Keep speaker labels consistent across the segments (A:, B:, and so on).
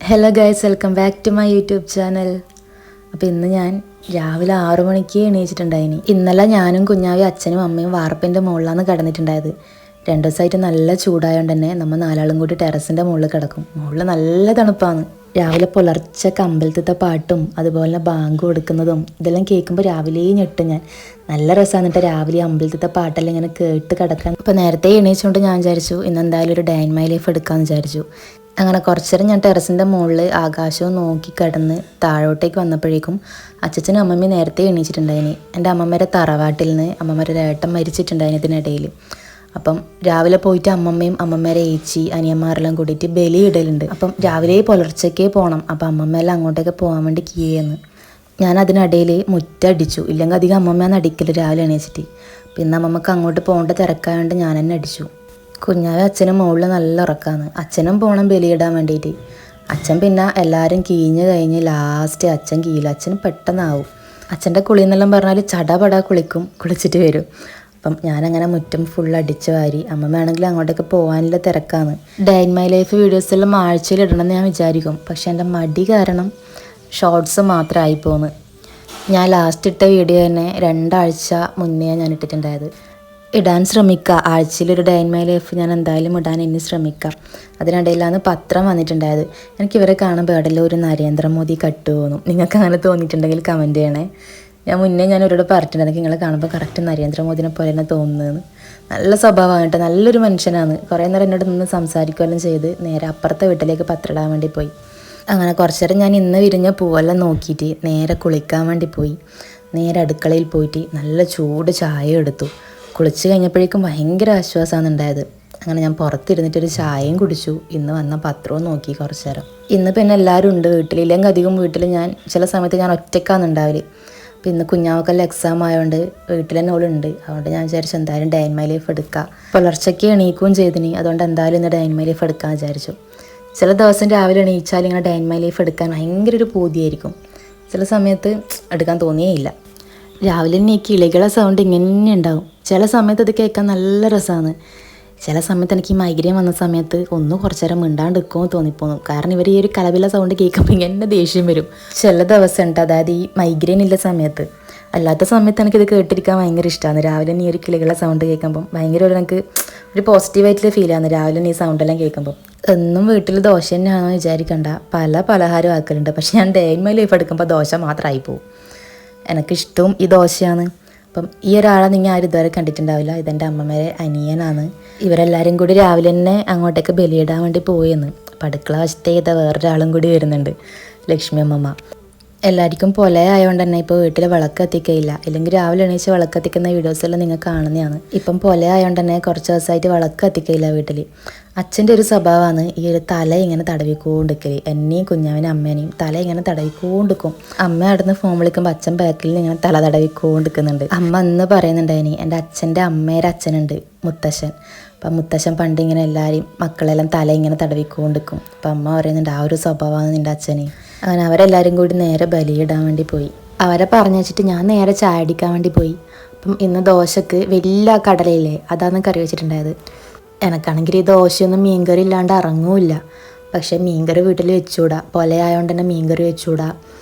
A: Hello guys, welcome back to my YouTube channel. അപ്പോൾ ഇന്ന് ഞാൻ രാവിലെ 6 മണിക്ക് എണീച്ചിട്ടുണ്ടായിനി. ഇന്നലെ ഞാനും കുഞ്ഞാവി അച്ഛനും അമ്മയും വാർപ്പിൻ്റെ മുകളിലാണ് കിടന്നിട്ടുണ്ടായത്. 2 ദിവസമായിട്ട് നല്ല ചൂടായതുകൊണ്ട് തന്നെ നമ്മൾ 4 കൂടി ടെറസിൻ്റെ മുകളിൽ കിടക്കും. മുകളിൽ നല്ല തണുപ്പാണ്. രാവിലെ പുലർച്ചെ അമ്പലത്തിലത്തെ പാട്ടും അതുപോലെ ബാങ്ക് കൊടുക്കുന്നതും ഇതെല്ലാം കേൾക്കുമ്പോൾ രാവിലെ ഞെട്ടും ഞാൻ. നല്ല രസമാണ്. എന്നിട്ട് രാവിലെ അമ്പലത്തിലത്തെ പാട്ടെല്ലാം ഇങ്ങനെ കേട്ട് കിടക്കാൻ. അപ്പോൾ നേരത്തെ എണീച്ചുകൊണ്ട് ഞാൻ വിചാരിച്ചു ഇന്ന് എന്തായാലും ഒരു ഡേ ഇൻ മൈ ലൈഫ് എടുക്കാമെന്ന് വിചാരിച്ചു. അങ്ങനെ കുറച്ച് നേരം ഞാൻ ടെറസിൻ്റെ മുകളിൽ ആകാശവും നോക്കി കിടന്ന് താഴോട്ടേക്ക് വന്നപ്പോഴേക്കും അച്ഛനും അമ്മമ്മയും നേരത്തെ എണീച്ചിട്ടുണ്ടായിനി. എൻ്റെ അമ്മമ്മയുടെ തറവാട്ടിൽ നിന്ന് അമ്മമ്മയുടെ ഏട്ടൻ മരിച്ചിട്ടുണ്ടായിന് ഇതിനിടയിൽ. അപ്പം രാവിലെ പോയിട്ട് അമ്മമ്മയും അമ്മമ്മേരെ ഏച്ചി അനിയന്മാരെല്ലാം കൂടിയിട്ട് ബലി ഇടലുണ്ട്. അപ്പം രാവിലെ പുലർച്ചയ്ക്കേ പോകണം. അപ്പം അമ്മമ്മയെല്ലാം അങ്ങോട്ടേക്ക് പോകാൻ വേണ്ടി കീയെന്ന് ഞാൻ അതിനിടയിൽ മുറ്റടിച്ചു. ഇല്ലെങ്കിൽ അധികം അമ്മമ്മയാണ് അടിക്കൽ രാവിലെ എണീച്ചിട്ട്. പിന്നെ അമ്മമ്മക്ക് അങ്ങോട്ട് പോകേണ്ട തിരക്കായതുകൊണ്ട് ഞാൻ തന്നെ അടിച്ചു. കുഞ്ഞാവി അച്ഛനും മുകളിൽ നല്ല ഉറക്കാന്ന്. അച്ഛനും പോകണം ബലിയിടാൻ വേണ്ടിയിട്ട്. അച്ഛൻ പിന്നെ എല്ലാവരും കീഞ്ഞ് കഴിഞ്ഞ് ലാസ്റ്റ് അച്ഛൻ കീഴിൽ. അച്ഛന് പെട്ടെന്നാവും. അച്ഛൻ്റെ കുളിയെന്നെല്ലാം പറഞ്ഞാൽ ചടപട കുളിച്ചിട്ട് വരും. അപ്പം ഞാനങ്ങനെ മുറ്റം ഫുൾ അടിച്ച് വാരി. അമ്മമ്മയാണെങ്കിൽ അങ്ങോട്ടേക്ക് പോകാനുള്ള തിരക്കാണ്. ഡേ ഇൻ മൈ ലൈഫ് വീഡിയോസെല്ലാം ആഴ്ചയിൽ ഇടണമെന്ന് ഞാൻ വിചാരിക്കും. പക്ഷേ എൻ്റെ മടി കാരണം ഷോർട്സ് മാത്രമായി പോന്ന്. ഞാൻ ലാസ്റ്റ് ഇട്ട വീഡിയോ തന്നെ 2 ആഴ്ച മുന്നേ ഞാൻ ഇട്ടിട്ടുണ്ടായത്. ഇടാൻ ശ്രമിക്കുക. ആഴ്ചയിലൊരു ഡേ ഇൻ മൈ ലൈഫ് ഞാൻ എന്തായാലും ഇടാൻ ഇനി ശ്രമിക്കാം. അതിനിടയിലാണ് പത്രം വന്നിട്ടുണ്ടായത്. എനിക്കിവരെ കാണുമ്പോൾ ഇടയിൽ ഒരു നരേന്ദ്രമോദി കട്ട് തോന്നും. നിങ്ങൾക്ക് അങ്ങനെ തോന്നിയിട്ടുണ്ടെങ്കിൽ കമൻറ്റ് ചെയ്യണേ. ഞാൻ അവരോട് പറഞ്ഞിട്ടുണ്ടെങ്കിൽ നിങ്ങളെ കാണുമ്പോൾ കറക്റ്റ് നരേന്ദ്രമോദിനെ പോലെ തന്നെ തോന്നുന്നതെന്ന്. നല്ല സ്വഭാവമാണ് കേട്ടോ, നല്ലൊരു മനുഷ്യനാണ്. കുറേ നേരം എന്നോട് നിന്ന് സംസാരിക്കുകയെല്ലാം ചെയ്ത് നേരെ അപ്പുറത്തെ വീട്ടിലേക്ക് പത്രം ഇടാൻ വേണ്ടി പോയി. അങ്ങനെ കുറച്ച് നേരം ഞാൻ ഇന്ന് വിരിഞ്ഞ പൂവെല്ലാം നോക്കിയിട്ട് നേരെ കുളിക്കാൻ വേണ്ടി പോയി. നേരെ അടുക്കളയിൽ പോയിട്ട് നല്ല ചൂട് ചായ എടുത്തു. കുളിച്ച് കഴിഞ്ഞപ്പോഴേക്കും ഭയങ്കര ആശ്വാസമാണ് ഉണ്ടായത്. അങ്ങനെ ഞാൻ പുറത്തിരുന്നിട്ടൊരു ചായയും കുടിച്ചു. ഇന്ന് വന്ന പത്രവും നോക്കി കുറച്ച് നേരം. ഇന്ന് പിന്നെ എല്ലാവരും ഉണ്ട് വീട്ടിൽ. ഇല്ലെങ്കിൽ അധികം വീട്ടിൽ ഞാൻ ചില സമയത്ത് ഞാൻ ഒറ്റയ്ക്കാണ് ഉണ്ടാവില്ല. അപ്പോൾ ഇന്ന് കുഞ്ഞാവക്കെല്ലാം എക്സാം ആയതുകൊണ്ട് വീട്ടിൽ തന്നെ ഓളുണ്ട്. അതുകൊണ്ട് ഞാൻ വിചാരിച്ചു എന്തായാലും ഡേ ഇൻ മൈ ലൈഫ് എടുക്കാം. പുലർച്ചയ്ക്ക് എണീക്കുകയും ചെയ്തിനി. അതുകൊണ്ട് എന്തായാലും ഇന്ന് ഡേ ഇൻ മൈ ലൈഫ് എടുക്കാമെന്ന് വിചാരിച്ചു. ചില ദിവസം രാവിലെ എണീച്ചാൽ ഇങ്ങനെ ഡേ ഇൻ മൈ ലൈഫ് എടുക്കാൻ ഭയങ്കര ഒരു പൂതിയായിരിക്കും. ചില സമയത്ത് എടുക്കാൻ തോന്നിയേയില്ല. രാവിലെ തന്നെ ഈ കിളികളെ സൗണ്ട് ഇങ്ങനെ ഉണ്ടാവും. ചില സമയത്ത് അത് കേൾക്കാൻ നല്ല രസമാണ്. ചില സമയത്ത് എനിക്ക് ഈ മൈഗ്രെയിൻ വന്ന സമയത്ത് കുറച്ച് നേരം മിണ്ടാണ്ട് നിൽക്കുമോ തോന്നിപ്പോകും. കാരണം ഇവർ ഈ ഒരു കലവില സൗണ്ട് കേൾക്കുമ്പോൾ ഇങ്ങനെ ദേഷ്യം വരും. ചില ദിവസം ഉണ്ട്, അതായത് ഈ മൈഗ്രെയിൻ ഉള്ള സമയത്ത്. അല്ലാത്ത സമയത്ത് എനിക്കിത് കേട്ടിരിക്കാൻ ഭയങ്കര ഇഷ്ടമാണ്. രാവിലെ ഈ ഒരു കിളികളെ സൗണ്ട് കേൾക്കുമ്പം ഭയങ്കര എനിക്ക് ഒരു പോസിറ്റീവായിട്ടുള്ള ഫീലാണ് രാവിലെ ഈ സൗണ്ടെല്ലാം കേൾക്കുമ്പോൾ. എന്നും വീട്ടിൽ ദോശ തന്നെയാണോ വിചാരിക്കണ്ട, പല പലഹാരം ആക്കലുണ്ട്. പക്ഷെ ഞാൻ ഡേ ഇൻ മൈ ലൈഫ് എടുക്കുമ്പോൾ ദോശ മാത്രമായി പോകും. എനിക്കിഷ്ടവും ഈ ദോശയാണ്. അപ്പം ഈ ഒരാളെ നിങ്ങൾ ആരും ഇതുവരെ കണ്ടിട്ടുണ്ടാവില്ല. ഇതെൻ്റെ അമ്മമ്മേരെ അനിയനാണ്. ഇവരെല്ലാവരും കൂടി രാവിലെ തന്നെ അങ്ങോട്ടേക്ക് ബലിയിടാൻ വേണ്ടി പോയെന്ന്. അപ്പം അടുക്കള വശത്തെ വേറൊരാളും കൂടി വരുന്നുണ്ട്, ലക്ഷ്മി അമ്മമ്മ. എല്ലാവർക്കും പൊല ആയതുകൊണ്ട് തന്നെ ഇപ്പോൾ വീട്ടിൽ വിളക്ക് കത്തിക്കയില്ല. ഇല്ലെങ്കിൽ രാവിലെ എണീച്ച് വിളക്ക് കത്തിക്കുന്ന വീഡിയോസെല്ലാം നിങ്ങൾ കാണുന്നതാണ്. ഇപ്പം പൊല ആയതുകൊണ്ട് തന്നെ കുറച്ച് ദിവസമായിട്ട് വിളക്ക് കത്തിക്കയില്ല വീട്ടിൽ. അച്ഛൻ്റെ ഒരു സ്വഭാവമാണ് ഈ ഒരു തല ഇങ്ങനെ തടവിക്കൊണ്ടിരിക്കൽ. എന്നെയും കുഞ്ഞാവിനും അമ്മേനെയും തല ഇങ്ങനെ തടവിക്കൊണ്ടിരിക്കും. അമ്മ അവിടുന്ന് ഫോൺ വിളിക്കുമ്പോൾ അച്ഛൻ ബാക്കിൽ ഇങ്ങനെ തല തടവിക്കൊണ്ടിരിക്കുന്നുണ്ട്. അമ്മ അന്ന് പറയുന്നുണ്ടായിനി എൻ്റെ അച്ഛൻ്റെ അമ്മേരെ അച്ഛനുണ്ട്, മുത്തശ്ശൻ. അപ്പം മുത്തശ്ശൻ പണ്ട് ഇങ്ങനെ എല്ലാവരെയും മക്കളെല്ലാം തല ഇങ്ങനെ തടവിക്കൊണ്ടിരിക്കും. അപ്പം അമ്മ പറയുന്നുണ്ട് ആ ഒരു സ്വഭാവമാണ് നിൻ്റെ അച്ഛന്. അങ്ങനെ അവരെല്ലാവരും കൂടി നേരെ ബലിയിടാൻ വേണ്ടി പോയി. അവരെ പറഞ്ഞു വെച്ചിട്ട് ഞാൻ നേരെ ചായ അടിക്കാൻ വേണ്ടി പോയി. അപ്പം ഇന്ന് ദോശക്ക് വലിയ കടലയില്ലേ, അതാണ് കറി വെച്ചിട്ടുണ്ടായത്. എനിക്കാണെങ്കിൽ ഈ ദോശയൊന്നും മീൻകറി ഇല്ലാണ്ട് ഇറങ്ങൂല്ല. പക്ഷേ മീൻകറി വീട്ടിൽ വെച്ചുകൂടാ, പൊലയായതുകൊണ്ട് തന്നെ മീൻകറി വെച്ചുകൂടാ.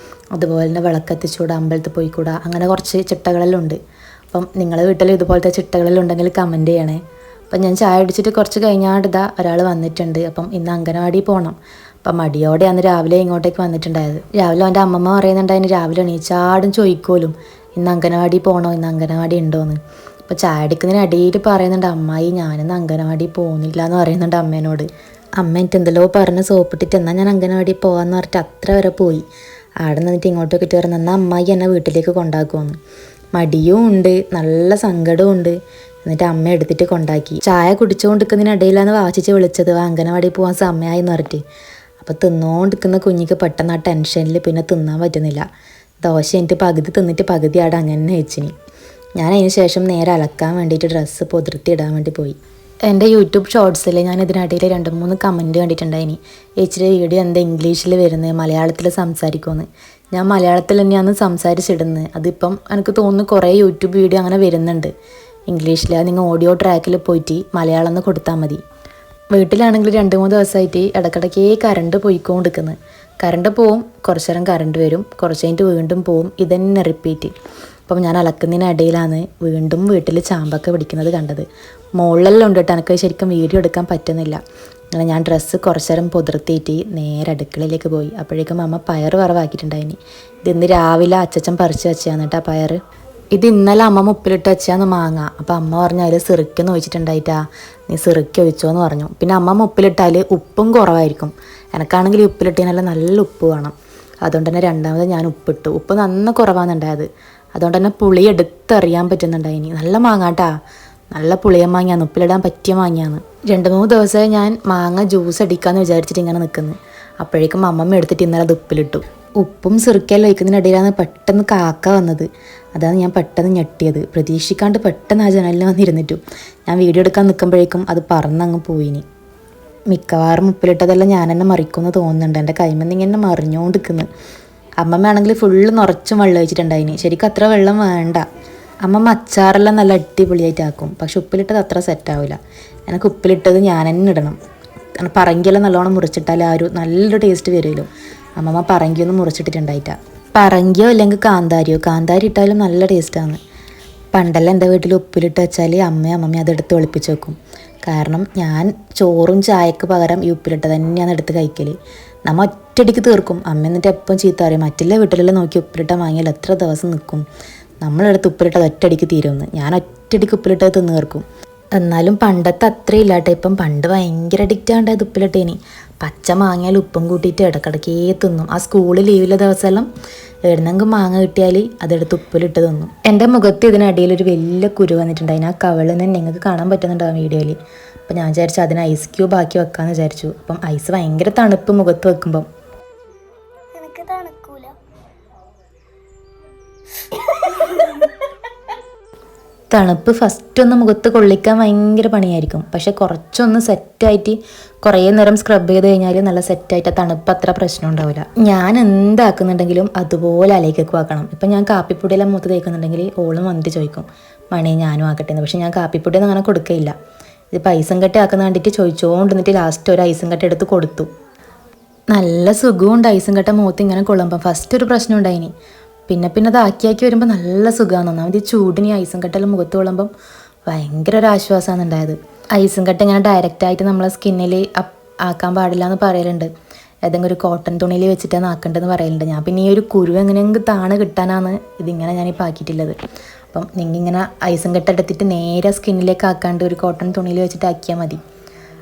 A: അതുപോലെ തന്നെ വിളക്കത്തിച്ചുകൂടാ, അമ്പലത്തിൽ പോയിക്കൂടാ. അങ്ങനെ കുറച്ച് ചിട്ടകളെല്ലാം ഉണ്ട്. അപ്പം നിങ്ങളുടെ വീട്ടിൽ ഇതുപോലത്തെ ചിട്ടകളെല്ലാം ഉണ്ടെങ്കിൽ കമൻറ്റ് ചെയ്യണേ. അപ്പം ഞാൻ ചായ അടിച്ചിട്ട് കുറച്ച് കഴിഞ്ഞാടിതാ ഒരാൾ വന്നിട്ടുണ്ട്. അപ്പം ഇന്ന് അംഗനവാടി പോകണം. അപ്പം മടിയോടെയാണ് രാവിലെ ഇങ്ങോട്ടേക്ക് വന്നിട്ടുണ്ടായത്. രാവിലെ അവൻ്റെ അമ്മമ്മ പറയുന്നുണ്ടായിരുന്നു രാവിലെ എണീച്ചാടും ചോദിക്കോലും ഇന്ന് അംഗനവാടി പോകണോ, ഇന്ന് അംഗനവാടി ഉണ്ടോയെന്ന്. അപ്പോൾ ചായ അടിക്കുന്നതിന് അടിയിൽ പറയുന്നുണ്ട് അമ്മായി ഞാനിന്ന് അംഗനവാടി പോകുന്നില്ല എന്ന് പറയുന്നുണ്ട് അമ്മേനോട്. അമ്മ എനിക്ക് എന്തെല്ലോ പറഞ്ഞ് സോപ്പിട്ടിട്ട് എന്നാൽ ഞാൻ അംഗനവാടി പോകാമെന്ന് പറഞ്ഞിട്ട് അത്ര വരെ പോയി. ആടെ നിന്നിട്ട് ഇങ്ങോട്ടൊക്കെ ഇട്ട് പറയുന്നത് എന്നാൽ അമ്മായി എന്നെ വീട്ടിലേക്ക് കൊണ്ടാക്കുമെന്ന്. മടിയും ഉണ്ട്, നല്ല സങ്കടവും ഉണ്ട്. എന്നിട്ട് അമ്മ എടുത്തിട്ട് കൊണ്ടാക്കി. ചായ കുടിച്ചുകൊണ്ടിരിക്കുന്നതിനിടയിലാണ് വാച്ചിച്ച് വിളിച്ചത് അംഗനവാടി പോകാൻ സമയമായി എന്ന് പറഞ്ഞിട്ട്. അപ്പോൾ തിന്നുകൊണ്ടിരിക്കുന്ന കുഞ്ഞിക്ക് പെട്ടെന്ന് ആ ടെൻഷനിൽ പിന്നെ തിന്നാൻ പറ്റുന്നില്ല. ദോശ എനിക്ക് പകുതി തിന്നിട്ട് പകുതി ആടെ അങ്ങനെ വെച്ചിനി. ഞാൻ അതിന് ശേഷം നേരെ അലക്കാൻ വേണ്ടിയിട്ട് ഡ്രസ്സ് പൊതിർത്തി ഇടാൻ വേണ്ടി പോയി. എൻ്റെ യൂട്യൂബ് ഷോർട്സിൽ ഞാൻ ഇതിനിടയിൽ 2-3 കമൻറ്റ് കണ്ടിട്ടുണ്ടായിനി. ചേച്ചിയുടെ വീഡിയോ എന്താ ഇംഗ്ലീഷിൽ വരുന്നത്, മലയാളത്തിൽ സംസാരിക്കുമെന്ന്. ഞാൻ മലയാളത്തിൽ തന്നെയാണ് സംസാരിച്ചിടുന്നത്. അതിപ്പം എനിക്ക് തോന്നുന്നു കുറേ യൂട്യൂബ് വീഡിയോ അങ്ങനെ വരുന്നുണ്ട് ഇംഗ്ലീഷിൽ. നിങ്ങൾ ഓഡിയോ ട്രാക്കിൽ പോയിട്ട് മലയാളം എന്ന് കൊടുത്താൽ മതി. വീട്ടിലാണെങ്കിൽ 2-3 ദിവസമായിട്ട് ഇടയ്ക്കിടയ്ക്ക് കറണ്ട് പോയിക്കൊണ്ടിരിക്കുന്നത്. കറണ്ട് പോവും, കുറച്ച് നേരം കറണ്ട് വരും, കുറച്ച് കഴിഞ്ഞിട്ട് വീണ്ടും പോവും, ഇതന്നെ റിപ്പീറ്റ്. അപ്പം ഞാൻ അലക്കുന്നതിനിടയിലാണ് വീണ്ടും വീട്ടിൽ ചാമ്പൊക്കെ പിടിക്കുന്നത് കണ്ടത്. മുകളിലെല്ലാം ഉണ്ട് കേട്ടോ, എനിക്ക് ശരിക്കും വീഡിയോ എടുക്കാൻ പറ്റുന്നില്ല. അങ്ങനെ ഞാൻ ഡ്രസ്സ് കുറച്ച് നേരം പുതിർത്തിയിട്ട് നേരെ അടുക്കളയിലേക്ക് പോയി. അപ്പോഴേക്കും അമ്മ പയർ വറവാക്കിയിട്ടുണ്ടായിനി. ഇതിന്ന് രാവിലെ അച്ചച്ചൻ പറിച്ച് വെച്ചാണ് കേട്ടോ പയർ. ഇത് ഇന്നലെ അമ്മ ഉപ്പിലിട്ട് വെച്ചാന്ന് മാങ്ങ. അപ്പോൾ അമ്മ പറഞ്ഞു അതിൽ സിറിക്കൊന്ന് ഒഴിച്ചിട്ടുണ്ടായിട്ടാ, നീ സിറിക്ക് ഒഴിച്ചോന്ന് പറഞ്ഞു. പിന്നെ അമ്മ ഉപ്പിലിട്ടാൽ ഉപ്പും കുറവായിരിക്കും. എനിക്കാണെങ്കിൽ ഉപ്പിലിട്ടതിനല്ല നല്ല ഉപ്പ് വേണം. അതുകൊണ്ട് തന്നെ രണ്ടാമത് ഞാൻ ഉപ്പിട്ടു. ഉപ്പ് നന്ന കുറവാണെന്നുണ്ടായത്. അതുകൊണ്ട് തന്നെ പുളി എടുത്തറിയാൻ പറ്റുന്നുണ്ടായിനി. നല്ല മാങ്ങാട്ടാ, നല്ല പുളിയ മാങ്ങയാണ്, ഉപ്പിലിടാൻ പറ്റിയ മാങ്ങയാണ്. 2-3 ദിവസമായി ഞാൻ മാങ്ങ ജ്യൂസ് അടിക്കാമെന്ന് വിചാരിച്ചിട്ട് ഇങ്ങനെ നിൽക്കുന്നു. അപ്പോഴേക്കും അമ്മമ്മ എടുത്തിട്ട് ഇന്നലെ അത് ഉപ്പിലിട്ടു. ഉപ്പും സിറിക്കലും ഒഴിക്കുന്നതിനിടയിലാണ് പെട്ടെന്ന് കാക്ക വന്നത്. അതാണ് ഞാൻ പെട്ടെന്ന് ഞെട്ടിയത്. പ്രതീക്ഷിക്കാണ്ട് പെട്ടെന്ന് ആ ജനലിൽ വന്നിരുന്നിട്ടു. ഞാൻ വീഡിയോ എടുക്കാൻ നിൽക്കുമ്പോഴേക്കും അത് പറന്നങ്ങ് പോയിനി. മിക്കവാറും ഉപ്പിലിട്ടതെല്ലാം ഞാൻ തന്നെ മറിക്കുമെന്ന് തോന്നുന്നുണ്ട്. എൻ്റെ കൈമെന്ന് ഇങ്ങനെ മറിഞ്ഞുകൊണ്ട് നിൽക്കുന്നു. അമ്മമ്മയാണെങ്കിൽ ഫുള്ള് നിറച്ചും വെള്ളം ഒഴിച്ചിട്ടുണ്ടായിനി. ശരിക്കും അത്ര വെള്ളം വേണ്ട. അമ്മമ്മ അച്ചാറെല്ലാം നല്ല അടിപൊളിയായിട്ടാക്കും. പക്ഷെ ഉപ്പിലിട്ടത് അത്ര സെറ്റാവില്ല. എനിക്ക് ഉപ്പിലിട്ടത് ഞാൻ തന്നെ ഇടണം. കാരണം പറങ്കിയെല്ലാം നല്ലോണം മുറിച്ചിട്ടാൽ ആ ഒരു നല്ലൊരു ടേസ്റ്റ് വരുമല്ലോ. അമ്മമ്മ പറങ്കിയൊന്നും മുറിച്ചിട്ടിട്ടുണ്ടായിട്ടാ. പറങ്കിയോ അല്ലെങ്കിൽ കാന്താരി ഇട്ടാലും നല്ല ടേസ്റ്റാണ്. പണ്ടെല്ലാം എൻ്റെ വീട്ടിൽ ഉപ്പിലിട്ട് വെച്ചാൽ അമ്മയും അതെടുത്ത് ഒളിപ്പിച്ച് വെക്കും. കാരണം ഞാൻ ചോറും ചായക്ക് പകരം ഈ ഉപ്പിലിട്ട് തന്നെയാണ് എടുത്ത് കഴിക്കൽ. നമ്മ ഒറ്റയടിക്ക് തീർക്കും. അമ്മ എന്നിട്ട് എപ്പം ചീത്ത പറയും, മറ്റുള്ള വീട്ടിലെല്ലാം നോക്കി ഉപ്പിലിട്ട വാങ്ങിയാൽ എത്ര ദിവസം നിൽക്കും, നമ്മളെടുത്ത് ഉപ്പിലിട്ടത് ഒറ്റയടിക്ക് തീരുമെന്ന്. ഞാൻ ഒറ്റയടിക്ക് ഉപ്പിലിട്ടത് തിന്ന് തീർക്കും. എന്നാലും പണ്ടത്തെ അത്രയും ഇല്ലാട്ടെ. ഇപ്പം പണ്ട് ഭയങ്കര അഡിക്റ്റ് ആണ്ടായത് ഉപ്പിലിട്ടേനി. പച്ച മാങ്ങയാൽ ഉപ്പും കൂട്ടിയിട്ട് ഇടക്കിടക്കേ തിന്നും. ആ സ്കൂളിൽ ലീവിലെ ദിവസമെല്ലാം എവിടുന്നെങ്കിലും മാങ്ങ കിട്ടിയാൽ അതെടുത്ത് ഉപ്പിലിട്ട് തിന്നും. എൻ്റെ മുഖത്ത് ഇതിനിടയിൽ ഒരു വലിയ കുരു വന്നിട്ടുണ്ടായിന്. ആ കവളിന് നിങ്ങൾക്ക് കാണാൻ പറ്റുന്നുണ്ടാവും വീഡിയോയിൽ. അപ്പം ഞാൻ വിചാരിച്ചു അതിന് ഐസ് ക്യൂബ് ആക്കി വെക്കാമെന്ന് വിചാരിച്ചു. അപ്പം ഐസ് ഭയങ്കര തണുപ്പ് മുഖത്ത് വെക്കുമ്പം. തണുപ്പ് ഫസ്റ്റ് ഒന്ന് മുഖത്ത് കൊള്ളിക്കാൻ ഭയങ്കര പണിയായിരിക്കും. പക്ഷെ കുറച്ചൊന്ന് സെറ്റായിട്ട് കുറേ നേരം സ്ക്രബ് ചെയ്ത് കഴിഞ്ഞാൽ നല്ല സെറ്റായിട്ട് തണുപ്പ് അത്ര പ്രശ്നം ഉണ്ടാവില്ല. ഞാൻ എന്താക്കുന്നുണ്ടെങ്കിലും അതുപോലെ അലയിക്കൊക്കെ ആക്കണം. ഇപ്പം ഞാൻ കാപ്പിപ്പൊടിയെല്ലാം മൂത്ത് തേക്കുന്നുണ്ടെങ്കിൽ ഓളും വന്നിട്ട് ചോദിക്കും, മണി ഞാനും ആക്കട്ടെ എന്ന്. പക്ഷെ ഞാൻ കാപ്പിപ്പൊടിയൊന്നും അങ്ങനെ കൊടുക്കയില്ല. ഇത് ഐസും കട്ട ആക്കുന്ന കണ്ടിട്ട് ചോദിച്ചുകൊണ്ടിരുന്നിട്ട് ലാസ്റ്റ് ഒരു ഐസും കട്ട എടുത്ത് കൊടുത്തു. നല്ല സുഖമുണ്ട് ഐസും കട്ട മൂത്ത് ഇങ്ങനെ കൊള്ളുമ്പം. ഫസ്റ്റ് ഒരു പ്രശ്നം ഉണ്ടായിനി. പിന്നെ അത് ആക്കി വരുമ്പോൾ നല്ല സുഖമാണ്. ഒന്നാമത് ഈ ചൂടിന് ഐസും കട്ടെല്ലാം മുഖത്ത് കൊള്ളുമ്പം ഭയങ്കര ഒരു ആശ്വാസമാണ് ഉണ്ടായത്. ഐസും കട്ട ഇങ്ങനെ ഡയറക്റ്റായിട്ട് നമ്മളെ സ്കിന്നിൽ ആക്കാൻ പാടില്ല എന്ന് പറയലുണ്ട്. ഏതെങ്കിലും ഒരു കോട്ടൺ തുണിയിൽ വെച്ചിട്ടാണ് ആക്കേണ്ടതെന്ന് പറയലുണ്ട്. ഞാൻ പിന്നെ ഈ ഒരു കുരു എങ്ങനെയെങ്കിലും താണ് കിട്ടാനാണ് ഇതിങ്ങനെ ഞാനിപ്പോൾ ആക്കിയിട്ടുള്ളത്. അപ്പം നിങ്ങളിങ്ങനെ ഐസും കട്ട എടുത്തിട്ട് നേരെ സ്കിന്നിലേക്ക് ആക്കാണ്ട് ഒരു കോട്ടൺ തുണിയിൽ വെച്ചിട്ട് ആക്കിയാൽ മതി.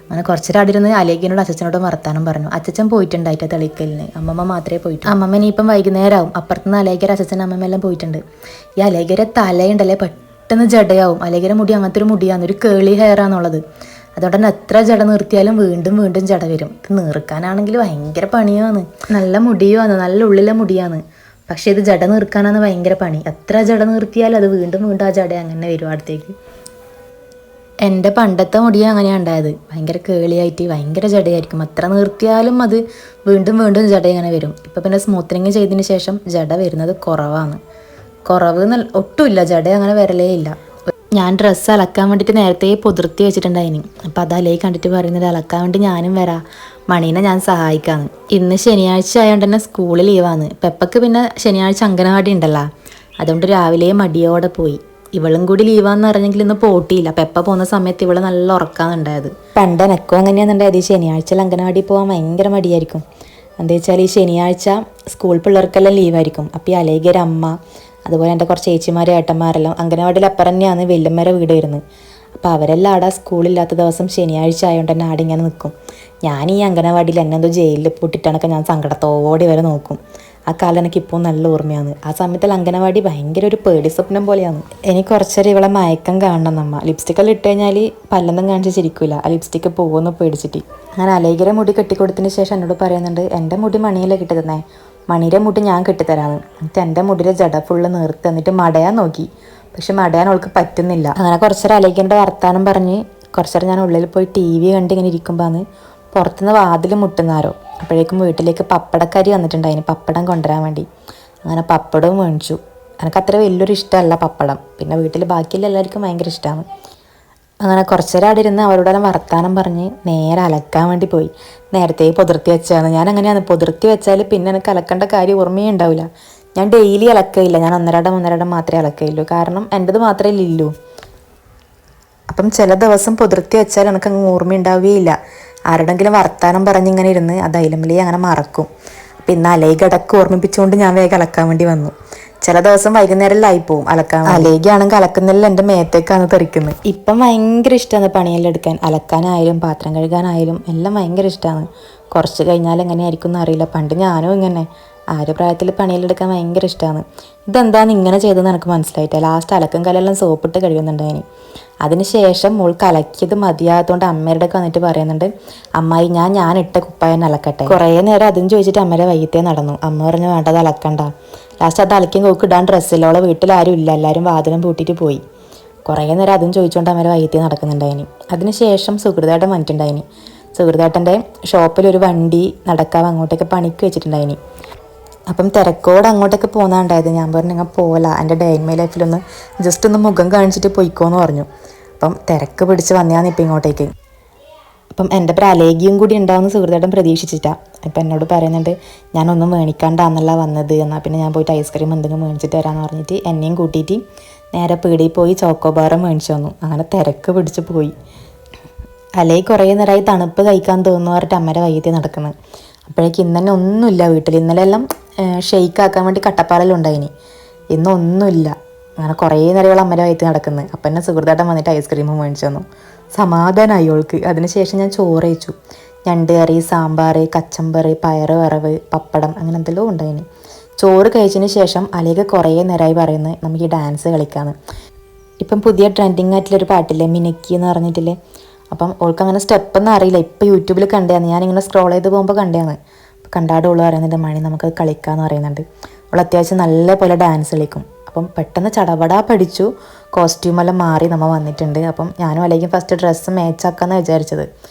A: അങ്ങനെ കുറച്ചേരം അവിടെ ഇരുന്ന് അലേഖിനോട് അച്ഛനോടും വർത്താനം പറഞ്ഞു. അച്ഛൻ പോയിട്ടുണ്ടായിട്ട് തെളിക്കലിന്, അമ്മമ്മ മാത്രമേ പോയിട്ട്. അമ്മമ്മ ഇനിയിപ്പം വൈകുന്നേരമാവും. അപ്പുറത്തുനിന്ന് അലേഖര അച്ഛനും അമ്മമ്മയെല്ലാം പോയിട്ടുണ്ട്. ഈ അലേഖര തലയുണ്ടല്ലേ പെട്ടെന്ന് ജടയാവും. അലേഖര മുടി അങ്ങനത്തെ ഒരു മുടിയാണ്, ഒരു കേളി ഹെയറാന്നുള്ളത്. അതുകൊണ്ട് തന്നെ എത്ര ജട നിർത്തിയാലും വീണ്ടും ജട വരും. ഇത് നീർക്കാനാണെങ്കിൽ ഭയങ്കര പണിയാണ്. നല്ല മുടിയുമാണ്, നല്ല ഉള്ളിലെ മുടിയാണ്. പക്ഷേ ഇത് ജട നീർക്കാനാണ് ഭയങ്കര പണി. എത്ര ജട നിർത്തിയാലും അത് വീണ്ടും ആ ജട അങ്ങനെ വരും അടുത്തേക്ക്. എൻ്റെ പണ്ടത്തെ മുടിയും അങ്ങനെയാണ് ഉണ്ടായത്. ഭയങ്കര കേളിയായിട്ട് ഭയങ്കര ജടയായിരിക്കും. എത്ര നിർത്തിയാലും അത് വീണ്ടും ജട ഇങ്ങനെ വരും. ഇപ്പം പിന്നെ സ്മൂത്തനിങ് ചെയ്തതിന് ശേഷം ജട വരുന്നത് കുറവാണ്. ഒട്ടുമില്ല, ജട അങ്ങനെ വരലേ ഇല്ല. ഞാൻ ഡ്രസ്സ് അലക്കാൻ വേണ്ടിയിട്ട് നേരത്തെ പുതിർത്തി വെച്ചിട്ടുണ്ടായിനി. അപ്പം അത് അലേ കണ്ടിട്ട് പറയുന്നത് അലക്കാൻ വേണ്ടി ഞാനും വരാം, മണീനെ ഞാൻ സഹായിക്കാന്ന്. ഇന്ന് ശനിയാഴ്ച ആയതുകൊണ്ട് തന്നെ സ്കൂളിൽ ലീവാണ്. പെപ്പക്ക് പിന്നെ ശനിയാഴ്ച അംഗനവാടി ഉണ്ടല്ലോ, അതുകൊണ്ട് രാവിലെ മടിയോടെ പോയി. ഇവളും കൂടി ലീവാന്ന് അറിഞ്ഞെങ്കിൽ ഇന്ന് പോട്ടിയില്ല. പെപ്പ പോകുന്ന സമയത്ത് ഇവള് നല്ല ഉറക്കാന്നുണ്ടായത്. പണ്ട് എനക്കും അങ്ങനെയാണെന്നുണ്ടായത്. ഈ ശനിയാഴ്ച അംഗനവാടി പോകാൻ ഭയങ്കര മടിയായിരിക്കും. എന്താ വെച്ചാൽ ഈ ശനിയാഴ്ച സ്കൂൾ പിള്ളേർക്കെല്ലാം ലീവായിരിക്കും. അപ്പോൾ ഈ അലേഖര അമ്മ, അതുപോലെ എൻ്റെ കുറച്ച് ചേച്ചിമാരും ഏട്ടന്മാരെല്ലാം അംഗനവാടിയിൽ അപ്പുറം തന്നെയാണ് വല്യമ്മേരെ വീട് വരുന്നത്. അപ്പോൾ അവരെല്ലാം അവിടെ സ്കൂളില്ലാത്ത ദിവസം ശനിയാഴ്ച ആയതുകൊണ്ട് തന്നെ ആടെ ഇങ്ങനെ നിൽക്കും. ഞാൻ ഈ അംഗനവാടിയിൽ എന്നെന്തോ ജയിലിൽ പൊട്ടിട്ടാണൊക്കെ ഞാൻ സങ്കടത്തോടെ വരെ നോക്കും. ആ കാലം എനിക്കിപ്പോൾ നല്ല ഓർമ്മയാണ്. ആ സമയത്തിൽ അംഗനവാടി ഭയങ്കര ഒരു പേടി സ്വപ്നം പോലെയാണ്. എനിക്ക് കുറച്ചേരം ഇവളെ മയക്കം കാണണം. നമ്മ ലിപ്സ്റ്റിക്കെല്ലാം ഇട്ട് കഴിഞ്ഞാൽ പല്ലൊന്നും കാണിച്ച് ചിരിക്കില്ല, ആ ലിപ്സ്റ്റിക്ക് പോകുമെന്ന് പേടിച്ചിട്ട്. അങ്ങനെ അലേഖര മുടി കെട്ടിക്കൊടുത്തതിന് ശേഷം എന്നോട് പറയുന്നുണ്ട്, എൻ്റെ മുടി മണിയിലെ കെട്ടി തന്നെ, മണിയുടെ മുടി ഞാൻ കെട്ടിത്തരാമെന്ന്. എന്നിട്ട് എൻ്റെ മുടിയിലെ ജട ഫുള്ള് നിർത്തി എന്നിട്ട് മടയാൻ നോക്കി. പക്ഷെ മടയാൻ അവൾക്ക് പറ്റുന്നില്ല. അങ്ങനെ കുറച്ചേരം അലേഖൻ്റെ വർത്താനം പറഞ്ഞ് കുറച്ചേരം ഞാൻ ഉള്ളിൽ പോയി TV കണ്ട് ഇങ്ങനെ ഇരിക്കുമ്പോഴാണ് പുറത്തുനിന്ന് വാതിൽ മുട്ടുന്നാരോ. അപ്പോഴേക്കും വീട്ടിലേക്ക് പപ്പടക്കരി വന്നിട്ടുണ്ടായിന്, പപ്പടം കൊണ്ടുവരാൻ വേണ്ടി. അങ്ങനെ പപ്പടവും മേടിച്ചു. എനിക്ക് അത്ര വലിയൊരു ഇഷ്ടമല്ല പപ്പടം. പിന്നെ വീട്ടിൽ ബാക്കിയുള്ള എല്ലാവർക്കും ഭയങ്കര ഇഷ്ടമാണ്. അങ്ങനെ കുറച്ച് നേരം അവിടെ ഇരുന്ന് അവരോടെല്ലാം വർത്താനം പറഞ്ഞ് നേരെ അലക്കാൻ വേണ്ടി പോയി. നേരത്തെ പൊതിർത്തി വെച്ചാണ്. ഞാൻ അങ്ങനെയാണ്, പൊതിർത്തി വെച്ചാൽ പിന്നെ എനിക്ക് അലക്കേണ്ട കാര്യം ഓർമ്മയേ ഉണ്ടാവില്ല. ഞാൻ ഡെയിലി അലക്കയില്ല, ഞാൻ ഒന്നരടം മാത്രമേ അലക്കയുള്ളൂ. കാരണം എൻ്റെത് മാത്രമേ ഇല്ലൂ. അപ്പം ചില ദിവസം പൊതിർത്തി വെച്ചാൽ എനിക്ക് അങ്ങ് ഓർമ്മയുണ്ടാവുകയില്ല. ആരോടെങ്കിലും വർത്താനം പറഞ്ഞിങ്ങനെ ഇരുന്ന് അത് അയിലമിലേ അങ്ങനെ മറക്കും. അപ്പം ഇന്ന് അലേഖ ഇടക്ക് ഓർമ്മിപ്പിച്ചുകൊണ്ട് ഞാൻ വേഗം അലക്കാൻ വേണ്ടി വന്നു. ചില ദിവസം വൈകുന്നേരമെല്ലാം ആയിപ്പോവും അലക്കാൻ. അലേഖയാണെങ്കിൽ അലക്കുന്നെല്ലാം എൻ്റെ മേത്തേക്കാണ് തെറിക്കുന്നത്. ഇപ്പം ഭയങ്കര ഇഷ്ടമാണ് പണിയെല്ലാം എടുക്കാൻ. അലക്കാനായാലും പാത്രം കഴുകാനായാലും എല്ലാം ഭയങ്കര ഇഷ്ടമാണ്. കുറച്ച് കഴിഞ്ഞാൽ എങ്ങനെയായിരിക്കും എന്നറിയില്ല. പണ്ട് ഞാനും ഇങ്ങനെ ആ ഒരു പ്രായത്തിൽ പണിയെല്ലാം എടുക്കാൻ ഭയങ്കര ഇഷ്ടമാണ്. ഇതെന്താണെന്ന് ഇങ്ങനെ ചെയ്തതെന്ന് എനിക്ക് മനസ്സിലായിട്ടില്ല. ലാസ്റ്റ് അലക്കും കല്ലെല്ലാം സോപ്പിട്ട് കഴിയുന്നുണ്ടായിന്. അതിനുശേഷം മോൾ കലക്കിയത് മതിയാകത്തോണ്ട് അമ്മയുടെ ഒക്കെ വന്നിട്ട് പറയുന്നുണ്ട്, അമ്മായി ഞാൻ ഇട്ട കുപ്പായം അലക്കട്ടെ. കുറേ നേരം അതും ചോദിച്ചിട്ട് അമ്മയുടെ വൈകിട്ടേ നടന്നു. അമ്മ പറഞ്ഞു വേണ്ടത് അലക്കണ്ട. ലാസ്റ്റ് അത് അലക്കിയും കോക്ക് ഇടാൻ ഡ്രസ്സിലോളെ വീട്ടിലാരും ഇല്ല, എല്ലാവരും വാതിലും പൂട്ടിയിട്ട് പോയി. കുറേ നേരം അതും ചോദിച്ചുകൊണ്ട് അമ്മയുടെ വൈകിട്ടേ നടക്കുന്നുണ്ടായിന്. അതിനുശേഷം സുഹൃതേട്ടൻ വന്നിട്ടുണ്ടായിന്. സുഹൃതേട്ടൻ്റെ ഷോപ്പിലൊരു വണ്ടി നടക്കാവ് അങ്ങോട്ടേക്ക് പണിക്ക് വെച്ചിട്ടുണ്ടായിന്. അപ്പം തിരക്കോട് അങ്ങോട്ടേക്ക് പോകുന്നുണ്ടായത്. ഞാൻ പറഞ്ഞു നിങ്ങൾ പോല, എൻ്റെ ഡേ ഇൻ മൈ ലൈഫിലൊന്ന് ജസ്റ്റ് ഒന്ന് മുഖം കാണിച്ചിട്ട് പോയിക്കോന്ന് പറഞ്ഞു. അപ്പം തിരക്ക് പിടിച്ച് വന്നതാണ് ഇപ്പം ഇങ്ങോട്ടേക്ക്. അപ്പം എൻ്റെ അലേഖയും കൂടി ഉണ്ടാവുന്ന സുഹൃത്തേട്ടൻ പ്രതീക്ഷിച്ചിട്ടാണ്. അപ്പം എന്നോട് പറയുന്നുണ്ട് ഞാനൊന്നും മേടിക്കാണ്ടാന്നല്ല വന്നത്, എന്നാൽ പിന്നെ ഞാൻ പോയിട്ട് ഐസ്ക്രീം എന്തെങ്കിലും മേടിച്ചിട്ട് വരാമെന്ന് പറഞ്ഞിട്ട് എന്നെയും കൂട്ടിയിട്ട് നേരെ പീടിയിൽ പോയി ചോക്കോബാറും മേടിച്ചു വന്നു. അങ്ങനെ തിരക്ക് പിടിച്ച് പോയി. അലേഖ കുറേ നേരമായി തണുപ്പ് കഴിക്കാൻ തോന്നുന്നു പറഞ്ഞിട്ട് അമ്മയുടെ വൈകിട്ട് നടക്കുന്നത്. അപ്പോഴേക്ക് ഇന്ന് തന്നെ ഒന്നുമില്ല വീട്ടിൽ. ഇന്നലെ എല്ലാം ഷെയ്ക്ക് ആക്കാൻ വേണ്ടി കട്ടപ്പാറെല്ലാം ഉണ്ടായിനി. ഇന്നൊന്നുമില്ല. അങ്ങനെ കുറേ നേരങ്ങൾ അമ്മയുടെ വയറ്റ് നടക്കുന്നത്. അപ്പം എന്നെ സുഹൃത്താട്ടം വന്നിട്ട് ഐസ്ക്രീമും മേടിച്ചു തന്നു. സമാധാനമായി അവൾക്ക്. അതിനുശേഷം ഞാൻ ചോറ് കഴിച്ചു. ഞണ്ട് കറി, സാമ്പാർ, കച്ചമ്പർ, പയറ് വറവ്, പപ്പടം, അങ്ങനെ എന്തെല്ലോ ഉണ്ടായിന്. ചോറ് കഴിച്ചതിന് ശേഷം അലേഖ കുറേ നേരമായി പറയുന്നത് നമുക്ക് ഈ ഡാൻസ് കളിക്കാമെന്ന്. ഇപ്പം പുതിയ ട്രെൻഡിങ് ആയിട്ടുള്ളൊരു പാട്ടില്ലേ മിനുക്കി എന്ന് പറഞ്ഞിട്ടില്ലേ. അപ്പം ഓൾക്ക് അങ്ങനെ സ്റ്റെപ്പൊന്നും അറിയില്ല. ഇപ്പം യൂട്യൂബിൽ കണ്ടതാണ്, ഞാനിങ്ങനെ സ്ക്രോൾ ചെയ്ത് പോകുമ്പോൾ കണ്ടതാണ്. അപ്പം കണ്ടാട് ഓള് പറയുന്നുണ്ട് മണി നമുക്ക് കളിക്കാമെന്ന് പറയുന്നുണ്ട്. അവൾ അത്യാവശ്യം നല്ല പോലെ ഡാൻസ് കളിക്കും. അപ്പം പെട്ടെന്ന് ചടപടാ പഠിച്ചു. കോസ്റ്റ്യൂമെല്ലാം മാറി നമ്മൾ വന്നിട്ടുണ്ട്. അപ്പം ഞാനും അല്ലെങ്കിൽ ഫസ്റ്റ് ഡ്രസ്സ് മാച്ചാക്കാമെന്ന് വിചാരിച്ചത്.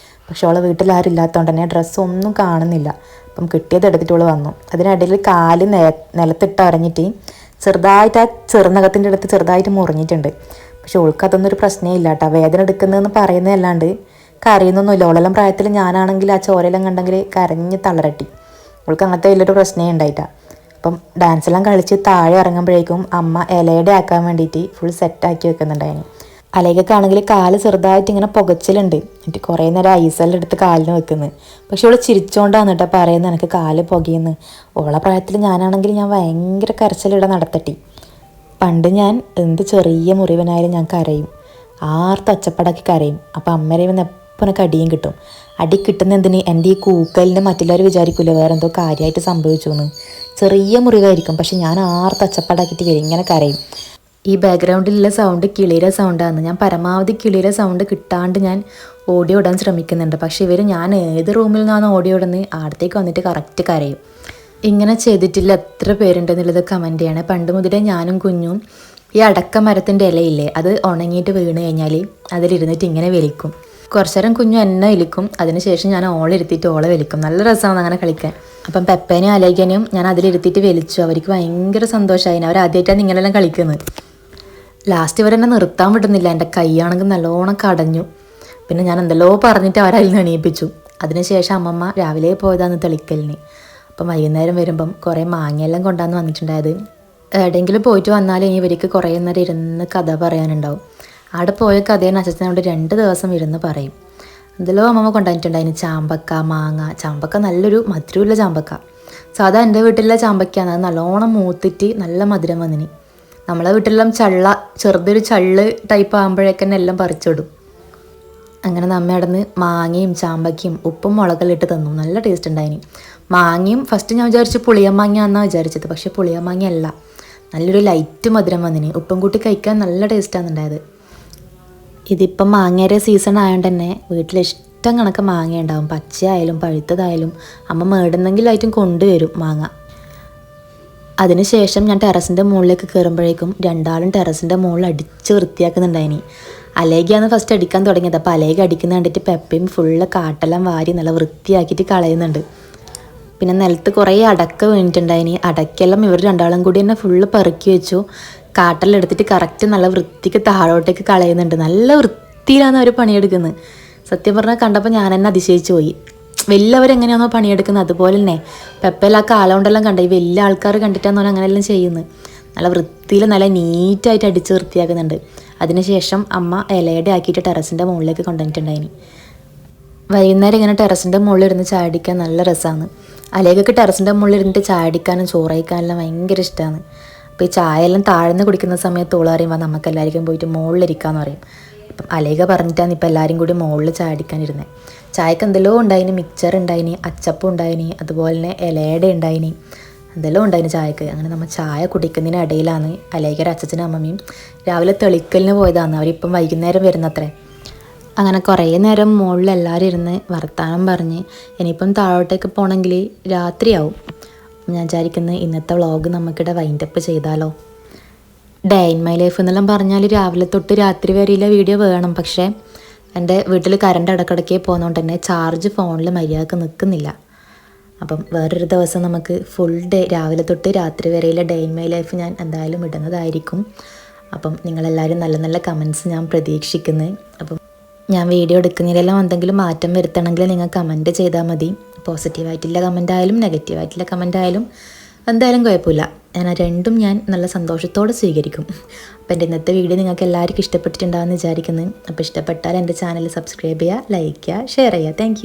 A: പക്ഷെ അവളെ വീട്ടിലാരും ഇല്ലാത്തതുകൊണ്ട് തന്നെ ഡ്രസ്സ് ഒന്നും കാണുന്നില്ല. അപ്പം കിട്ടിയത് എടുത്തിട്ട് അവൾ വന്നു. അതിനിടയിൽ കാല് നിലത്തിട്ട് അരഞ്ഞിട്ട് ചെറുതായിട്ട് ആ ചെറുനകത്തിൻ്റെ അടുത്ത് ചെറുതായിട്ട് മുറിഞ്ഞിട്ടുണ്ട്. പക്ഷെ ഓൾക്ക് അതൊന്നും ഒരു പ്രശ്നമേ ഇല്ല കേട്ടോ. വേദന എടുക്കുന്നതെന്ന് പറയുന്നതല്ലാണ്ട് കരയുന്നൊന്നുമില്ല. ഓളെല്ലാം പ്രായത്തിൽ ഞാനാണെങ്കിൽ ആ ചോരയെല്ലാം കണ്ടെങ്കിൽ കരഞ്ഞ് തളരട്ടി. ഓൾക്ക് അങ്ങനത്തെ വലിയൊരു പ്രശ്നമേ ഉണ്ടായിട്ടാ. അപ്പം ഡാൻസെല്ലാം കളിച്ച് താഴെ ഇറങ്ങുമ്പോഴേക്കും അമ്മ ഇലയുടെ ആക്കാൻ വേണ്ടിയിട്ട് ഫുൾ സെറ്റാക്കി വെക്കുന്നുണ്ടായിരുന്നു. അലേഖക്കാണെങ്കിൽ കാല് ചെറുതായിട്ട് ഇങ്ങനെ പുകച്ചിലുണ്ട്. എന്നിട്ട് കുറേ നേരം ഐസെല്ലാം എടുത്ത് കാലിന് വെക്കുന്നത്. പക്ഷെ അവൾ ചിരിച്ചോണ്ടാണ് കേട്ടോ പറയുന്നത് എനിക്ക് കാല് പുകയെന്ന്. ഓളെ പ്രായത്തിൽ ഞാനാണെങ്കിൽ ഞാൻ ഭയങ്കര കരച്ചിലിട നടത്തട്ടി. പണ്ട് ഞാൻ എന്ത് ചെറിയ മുറിവനായാലും ഞാൻ കരയും, ഒച്ചപ്പടാക്കി കരയും. അപ്പം അമ്മേരെ എപ്പോൾ എനിക്ക് അടിയും കിട്ടും. അടി കിട്ടുന്ന എന്തിന് എൻ്റെ ഈ കൂക്കലിന് മറ്റുള്ളവർ വിചാരിക്കില്ല വേറെ എന്തോ കാര്യമായിട്ട് സംഭവിച്ചു എന്ന്. ചെറിയ മുറിവായിരിക്കും, പക്ഷെ ഞാൻ ഒച്ചപ്പടാക്കിയിട്ട് വരും, ഇങ്ങനെ കരയും. ഈ ബാക്ക്ഗ്രൗണ്ടിലുള്ള സൗണ്ട് കിളിയുടെ സൗണ്ടാണ്. ഞാൻ പരമാവധി കിളിയുടെ സൗണ്ട് കിട്ടാണ്ട് ഞാൻ ഓടി ഓടാൻ ശ്രമിക്കുന്നുണ്ട്. പക്ഷെ ഇവർ ഞാൻ ഏത് റൂമിൽ നിന്നാണ് ഓടി ഓടുന്നത് അടുത്തേക്ക് വന്നിട്ട് കറക്റ്റ് കരയും. ഇങ്ങനെ ചെയ്തിട്ടില്ല എത്ര പേരുണ്ടെന്നുള്ളത് കമൻറ്റ് ചെയ്യണേ. പണ്ട് മുതലേ ഞാനും കുഞ്ഞും ഈ അടക്ക മരത്തിൻ്റെ ഇലയില്ലേ അത് ഉണങ്ങിയിട്ട് വീണ് കഴിഞ്ഞാൽ അതിലിരുന്നിട്ട് ഇങ്ങനെ വലിക്കും. കുറച്ചു നേരം കുഞ്ഞു എന്നെ വലിക്കും, അതിനുശേഷം ഞാൻ ഓളിരുത്തിയിട്ട് ഓളെ വലിക്കും. നല്ല രസമാണ് അങ്ങനെ കളിക്കാൻ. അപ്പം പെപ്പേനെയും അലേഖനെയും ഞാൻ അതിലിരുത്തിയിട്ട് വലിച്ചു. അവർക്ക് ഭയങ്കര സന്തോഷമായി. അവർ ആദ്യമായിട്ടാണ് ഇങ്ങനെല്ലാം കളിക്കുന്നത്. ലാസ്റ്റ് ഇവരെന്നെ നിർത്താൻ വിടുന്നില്ല. എൻ്റെ കൈയാണെങ്കിൽ നല്ലോണം കടഞ്ഞു. പിന്നെ ഞാൻ എന്തെല്ലോ പറഞ്ഞിട്ട് അവരതിൽ നിന്ന് എണീപ്പിച്ചു. അതിനുശേഷം അമ്മമ്മ രാവിലെ പോയതാണ് തെളിക്കലിന്. അപ്പം വൈകുന്നേരം വരുമ്പം കുറേ മാങ്ങയെല്ലാം കൊണ്ടാന്ന് വന്നിട്ടുണ്ടായത്. എവിടെയെങ്കിലും പോയിട്ട് വന്നാൽ ഇനി ഇവർക്ക് കുറേ നേരം ഇരുന്ന് കഥ പറയാനുണ്ടാവും. അവിടെ പോയ കഥയെ അച്ഛനോട് 2 ദിവസം ഇരുന്ന് പറയും. എന്തെല്ലോ അമ്മമ്മ കൊണ്ടുവന്നിട്ടുണ്ടായിരുന്നു. ചാമ്പക്ക, മാങ്ങ. ചാമ്പക്ക നല്ലൊരു മധുരമുള്ള ചാമ്പക്ക. സാധാ എൻ്റെ വീട്ടിലെ ചാമ്പക്കയാണ്. അത് നല്ലോണം മൂത്തിട്ട് നല്ല മധുരം വന്നിന്. നമ്മളെ വീട്ടിലെല്ലാം ചെറുതൊരു ചള്ള് ടൈപ്പ് ആകുമ്പോഴേക്കന്നെ എല്ലാം പറിച്ചിടും. അങ്ങനെ നമ്മ നടന്ന് മാങ്ങയും ചാമ്പക്കയും ഉപ്പും മുളകെല്ലാം ഇട്ട് തന്നു. നല്ല ടേസ്റ്റ് ഉണ്ടായിന്. മാങ്ങയും ഫസ്റ്റ് ഞാൻ വിചാരിച്ചു പുളിയമാങ്ങ എന്നാണ് വിചാരിച്ചത്. പക്ഷെ പുളിയമാങ്ങ അല്ല, നല്ലൊരു ലൈറ്റ് മധുരം വന്നിന്. ഉപ്പും കൂട്ടി കഴിക്കാൻ നല്ല ടേസ്റ്റാണ് ഉണ്ടായത്. ഇതിപ്പം മാങ്ങയുടെ സീസൺ ആയതുകൊണ്ട് തന്നെ വീട്ടിൽ ഇഷ്ടം കണക്ക് മാങ്ങ ഉണ്ടാവും. പച്ചയായാലും പഴുത്തതായാലും അമ്മ മേടുന്നെങ്കിലായിട്ടും കൊണ്ടുവരും മാങ്ങ. അതിനുശേഷം ഞാൻ ടെറസിൻ്റെ മുകളിലേക്ക് കയറുമ്പോഴേക്കും രണ്ടാളും ടെറസിൻ്റെ മുകളിൽ അടിച്ച് വൃത്തിയാക്കുന്നുണ്ടായിനി. അലേഖയാണ് ഫസ്റ്റ് അടിക്കാൻ തുടങ്ങിയത്. അപ്പോൾ അലേഖ അടിക്കുന്ന കണ്ടിട്ട് പെപ്പയും ഫുള്ള് കാട്ടെല്ലാം വാരി നല്ല വൃത്തിയാക്കിയിട്ട് കളയുന്നുണ്ട്. പിന്നെ നിലത്ത് കുറേ അടക്ക വീണിട്ടുണ്ടായിനി. അടക്കെല്ലാം ഇവർ രണ്ടാളും കൂടി തന്നെ ഫുള്ള് പെറുക്കി വെച്ചു. കാട്ടെല്ലാം എടുത്തിട്ട് കറക്റ്റ് നല്ല വൃത്തിക്ക് താഴോട്ടേക്ക് കളയുന്നുണ്ട്. നല്ല വൃത്തിയിലാണ് അവർ പണിയെടുക്കുന്നത്. സത്യം പറഞ്ഞാൽ കണ്ടപ്പോൾ ഞാൻ തന്നെ അതിശയിച്ചു പോയി. വലിയവരെങ്ങനെയാണോ പണിയെടുക്കുന്നത് അതുപോലെ തന്നെ പെപ്പയിൽ ആ കാലം കൊണ്ടെല്ലാം കണ്ട ഈ വലിയ ആൾക്കാർ കണ്ടിട്ടാന്ന് പറഞ്ഞാൽ അങ്ങനെയെല്ലാം ചെയ്യുന്നത്. നല്ല വൃത്തിയിൽ നല്ല നീറ്റായിട്ട് അടിച്ച് വൃത്തിയാക്കുന്നുണ്ട്. അതിനുശേഷം അമ്മ ഇലയുടെ ആക്കിയിട്ട് ടെറസിൻ്റെ മുകളിലേക്ക് കൊണ്ടുവന്നിട്ടുണ്ടായിന്. വൈകുന്നേരം ഇങ്ങനെ ടെറസിൻ്റെ മുകളിലിരുന്ന് ചാടിക്കാൻ നല്ല രസമാണ്. അലേക്കൊക്കെ ടെറസിൻ്റെ മുകളിലിരുന്നിട്ട് ചാടിക്കാനും ചോറയിക്കാനെല്ലാം ഭയങ്കര ഇഷ്ടമാണ്. അപ്പോൾ ഈ ചായയെല്ലാം താഴ്ന്ന് കുടിക്കുന്ന സമയത്ത് ഓള് പറയുമ്പോൾ നമുക്ക് എല്ലാവർക്കും പോയിട്ട് മുകളിലിരിക്കാമെന്ന് പറയും. അപ്പം അലേഖ പറഞ്ഞിട്ടാണ് ഇപ്പോൾ എല്ലാവരും കൂടി മുകളിൽ ചാടിക്കാനിരുന്നത്. ചായക്ക് എന്തെല്ലോ ഉണ്ടായിന്, മിക്സർ ഉണ്ടായിന്, അച്ചപ്പം ഉണ്ടായിന്, അതുപോലെ തന്നെ ഇലയുടെ ഉണ്ടായിന്, എന്തെല്ലാം ഉണ്ടായിന് ചായക്ക്. അങ്ങനെ നമ്മൾ ചായ കുടിക്കുന്നതിനിടയിലാണ് അലേഖയുടെ അച്ഛനും അമ്മയും രാവിലെ തെളിക്കലിന് പോയതാണ്. അവരിപ്പം വൈകുന്നേരം വരുന്നത്രേ. അങ്ങനെ കുറേ നേരം മുകളിൽ എല്ലാവരും ഇരുന്ന് വർത്താനം പറഞ്ഞ് ഇനിയിപ്പം താഴോട്ടേക്ക് പോകണമെങ്കിൽ രാത്രിയാവും. ഞാൻ വിചാരിക്കുന്നത് ഇന്നത്തെ വ്ളോഗ് നമുക്കിവിടെ വൈൻഡപ്പ് ചെയ്താലോ. ഡേ ഇൻ മൈ ലൈഫ് എന്നെല്ലാം പറഞ്ഞാൽ രാവിലെ തൊട്ട് രാത്രി വരെയുള്ള വീഡിയോ വേണം. പക്ഷേ എൻ്റെ വീട്ടിൽ കറണ്ട് ഇടയ്ക്കിടയ്ക്ക് പോകുന്നതുകൊണ്ട് തന്നെ ചാർജ് ഫോണിൽ മര്യാദക്ക് നിൽക്കുന്നില്ല. അപ്പം വേറൊരു ദിവസം നമുക്ക് ഫുൾ ഡേ രാവിലെ തൊട്ട് രാത്രി വരെയുള്ള ഡേ ഇൻ മൈ ലൈഫ് ഞാൻ എന്തായാലും ഇടുന്നതായിരിക്കും. അപ്പം നിങ്ങളെല്ലാവരും നല്ല നല്ല കമൻറ്റ്സ് ഞാൻ പ്രതീക്ഷിക്കുന്നു. അപ്പം ഞാൻ വീഡിയോ എടുക്കുന്നതിലെല്ലാം എന്തെങ്കിലും മാറ്റം വരുത്തണമെങ്കിൽ നിങ്ങൾ കമൻറ്റ് ചെയ്താൽ മതി. പോസിറ്റീവായിട്ടുള്ള കമൻ്റ് ആയാലും നെഗറ്റീവായിട്ടുള്ള കമൻ്റ് ആയാലും എന്തായാലും കുഴപ്പമില്ല. രണ്ടും ഞാൻ നല്ല സന്തോഷത്തോടെ സ്വീകരിക്കും. അപ്പോൾ എൻ്റെ ഇന്നത്തെ വീഡിയോ നിങ്ങൾക്ക് എല്ലാവർക്കും ഇഷ്ടപ്പെട്ടിട്ടുണ്ടാകുമെന്ന് വിചാരിക്കുന്നു. അപ്പോൾ ഇഷ്ടപ്പെട്ടാൽ എൻ്റെ ചാനൽ സബ്സ്ക്രൈബ് ചെയ്യുക, ലൈക്ക് ചെയ്യുക, ഷെയർ ചെയ്യുക. താങ്ക്